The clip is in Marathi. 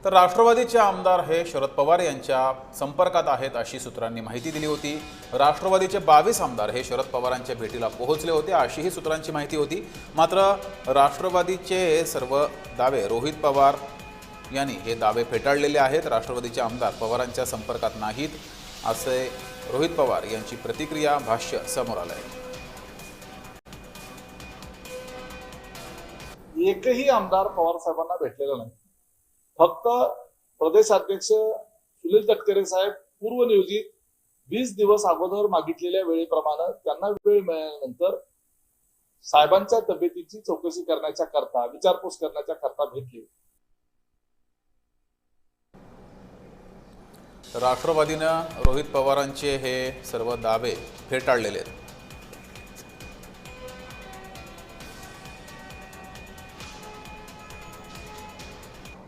तर राष्ट्रवादीचे आमदार हे शरद पवार यांच्या संपर्कात आहेत अशी सूत्रांनी माहिती दिली होती। राष्ट्रवादीचे 22 आमदार हे शरद पवारांच्या भेटीला पोहोचले होते अशीही सूत्रांची माहिती होती। मात्र राष्ट्रवादीचे हे सर्व दावे रोहित पवार यांनी हे दावे फेटाळलेले आहेत। राष्ट्रवादीचे आमदार पवारांच्या संपर्कात नाहीत असे रोहित पवार यांची प्रतिक्रिया भाष्य समोर आलं आहे। एकही आमदार पवार साहेबांना भेटलेला नाही। फक्त प्रदेशाध्यक्ष सुनील तटकरे साहेब पूर्वनियोजित 20 दिवस अगोदर मागितलेल्या वेळेप्रमाणे त्यांना वेळ मिळाल्यानंतर साहेबांच्या तब्येतीची चौकशी करण्याच्या करता विचारपूस करण्याच्या करता भेटले। राष्ट्रवादीनं रोहित पवारांचे हे सर्व दावे फेटाळलेले आहेत।